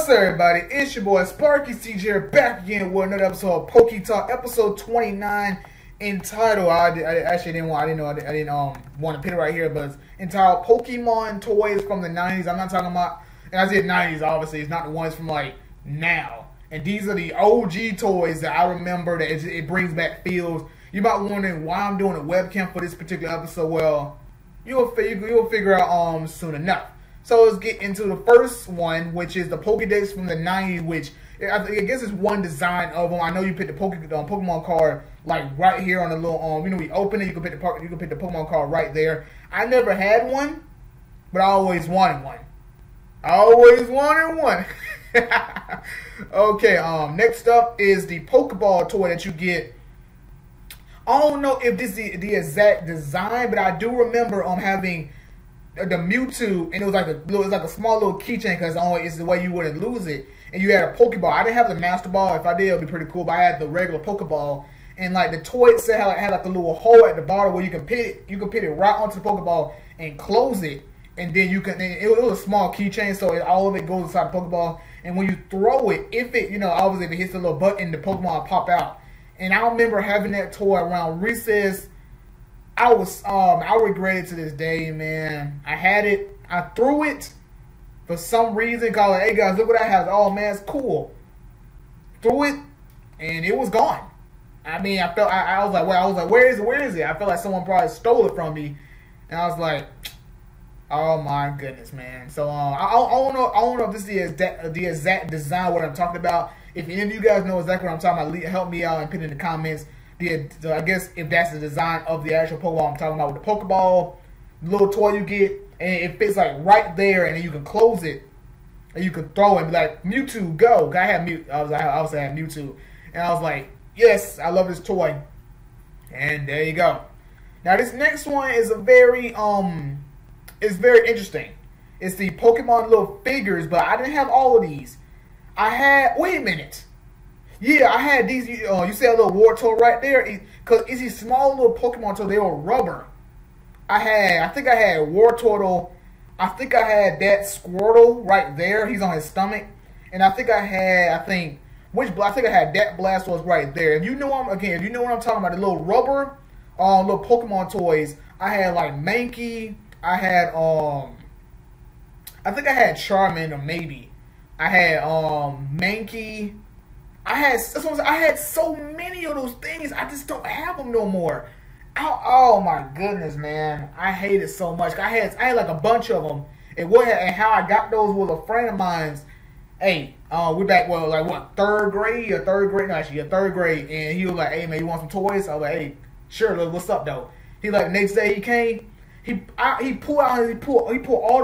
What's up, everybody? It's your boy Sparky CJ here, back again with another episode of Poke Talk, episode 29, entitled. I didn't want to put it right here, but it's entitled Pokemon Toys from the 90s. I'm not talking about, and I said 90s, obviously, it's not the ones from like now. And these are the OG toys that I remember that it brings back feels. You might be wondering why I'm doing a webcam for this particular episode. Well, you'll figure out soon enough. So let's get into the first one, which is the Pokedex from the 90s, which I guess is one design of them. I know you put the Pokemon card like right here on the little you open it, you can put the Pokemon card right there. I never had one, but I always wanted one. Okay, next up is the Pokeball toy that you get. I don't know if this is the exact design, but I do remember having the Mewtwo, and it was like a small little keychain because it's the way you wouldn't lose it. And you had a Pokeball. I didn't have the Master Ball. If I did, it would be pretty cool. But I had the regular Pokeball, and like the toy itself had like a little hole at the bottom where you can put it right onto the Pokeball and close it, and then you can. It was a small keychain, so all of it goes inside the Pokeball. And when you throw it, if it obviously if it hits the little button, the Pokemon will pop out. And I remember having that toy around recess. I regret it to this day, man. I had it. I threw it for some reason. Cause like, hey guys, look what I have. Oh man, it's cool. Threw it, and it was gone. I mean, I was like, where is it? I felt like someone probably stole it from me, and I was like, oh my goodness, man. So I don't know if this is the exact design what I'm talking about. If any of you guys know exactly what I'm talking about, help me out and put it in the comments. So I guess if that's the design of the actual Pokeball I'm talking about with the Pokeball, the little toy you get, and it fits like right there, and then you can close it, and you can throw it and be like, Mewtwo, go. I had Mewtwo, and I was like, yes, I love this toy, and there you go. Now this next one is very interesting. It's the Pokemon little figures, but I didn't have all of these. Wait a minute. Yeah, I had these. You see a little Wartortle right there? Because it's these small little Pokemon toys. They were rubber. I think I had Wartortle. I think I had that Squirtle right there. He's on his stomach. And I think I had that Blastoise right there. If you know what I'm talking about, the little rubber, little Pokemon toys. I had like Mankey. I had I think I had Charmander maybe. I had Mankey. I had so many of those things. I just don't have them no more. Oh my goodness, man! I hate it so much. I had like a bunch of them. And how I got those was a friend of mine's. Hey, we back like what, third grade? No, actually, third grade. And he was like, "Hey man, you want some toys?" I was like, "Hey, sure. What's up though?" He like next day he came. He pulled all of them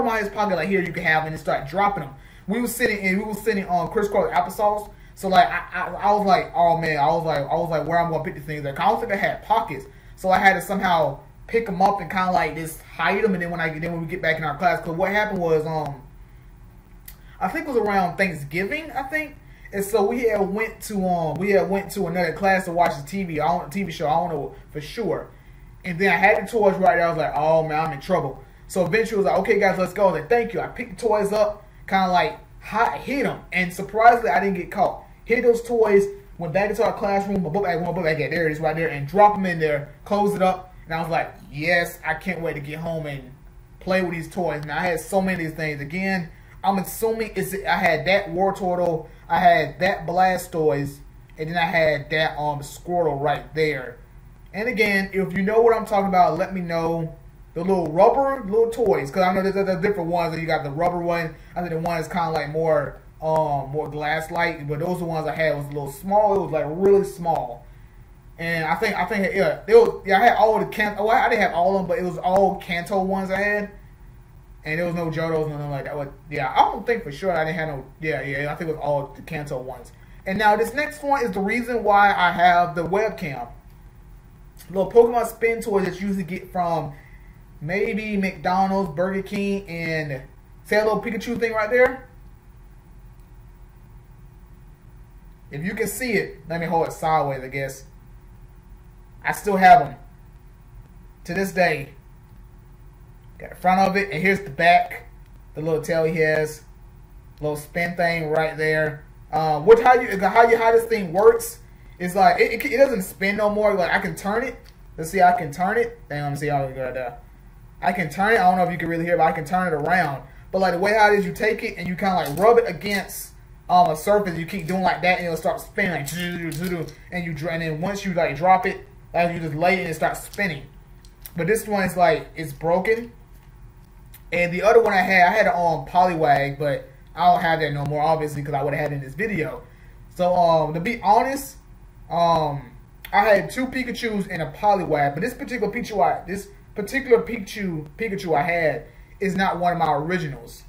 out of his pocket. Like, here, you can have them, and start dropping them. We was sitting on crisscross applesauce. So like I was like, oh man, I was like where I'm gonna pick these things up. I don't think I had pockets, so I had to somehow pick them up and kind of like just hide them. And then when we get back in our class, because what happened was I think it was around Thanksgiving, I think, and so we had went to another class to watch the TV show. I don't know for sure. And then I had the toys right there. I was like, oh man, I'm in trouble. So eventually I was like, okay guys, let's go. I was like, thank you. I picked the toys up, kind of like hit them, and surprisingly I didn't get caught. Hit those toys, went back into our classroom, there it is right there, and drop them in there, close it up, and I was like, yes, I can't wait to get home and play with these toys. Now I had so many of these things. Again, I'm assuming I had that Wartortle, I had that Blastoise, and then I had that Squirtle right there. And again, if you know what I'm talking about, let me know. The little toys, because I know there's different ones. You got the rubber one. I think the one is kind of like more glass-like, but those are the ones I had was a little small. It was like really small, and I think I had all the Kanto. Well, I didn't have all of them, but it was all Kanto ones I had, and there was no Johtos, nothing like that. But yeah, I don't think for sure I didn't have no. Yeah, I think it was all the Kanto ones. And now this next one is the reason why I have the webcam. Little Pokemon spin toys that you usually get from maybe McDonald's, Burger King, and see that little Pikachu thing right there? If you can see it, let me hold it sideways, I guess. I still have them to this day. Got the front of it, and here's the back. The little tail he has. Little spin thing right there. How this thing works is like it doesn't spin no more. Like I can turn it. Let's see, I can turn it. Let me see how it goes there. I can turn it. I don't know if you can really hear, but I can turn it around. But like the way how it is, you take it and you kind of like rub it against a surface. You keep doing like that, and it'll start spinning like, and then once you like drop it, like you just lay it and it starts spinning. But this one is like it's broken. And the other one I had it on Poliwag, but I don't have that no more, obviously, because I would have had it in this video. So to be honest, I had 2 Pikachus and a Poliwag, but this particular Pikachu I had is not one of my originals.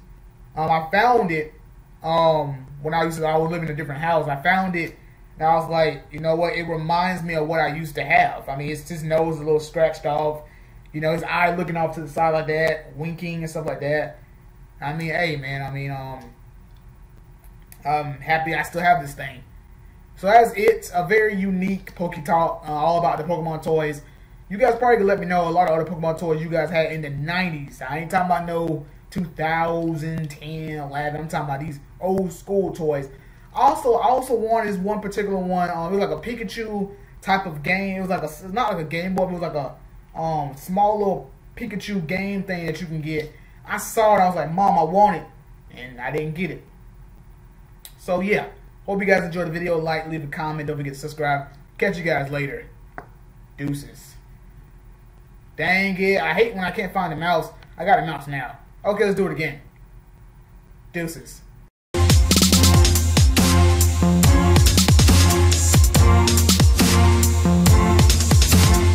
I found it when I was living in a different house. I found it and I was like, you know what? It reminds me of what I used to have. I mean, his nose is a little scratched off. You know, his eye looking off to the side like that, winking and stuff like that. I mean, hey man, I'm happy I still have this thing. So that's it. A very unique Poke Talk, all about the Pokemon toys. You guys probably can let me know a lot of other Pokemon toys you guys had in the 90s. I ain't talking about no 2010, 11. I'm talking about these old school toys. I also wanted this one particular one. It was like a Pikachu type of game. It was like it's not like a Game Boy, but it was like a small little Pikachu game thing that you can get. I saw it. I was like, Mom, I want it, and I didn't get it. So yeah, hope you guys enjoyed the video. Like, leave a comment, don't forget to subscribe. Catch you guys later. Deuces. Dang it, I hate when I can't find the mouse. I got a mouse now. Okay, let's do it again. Deuces.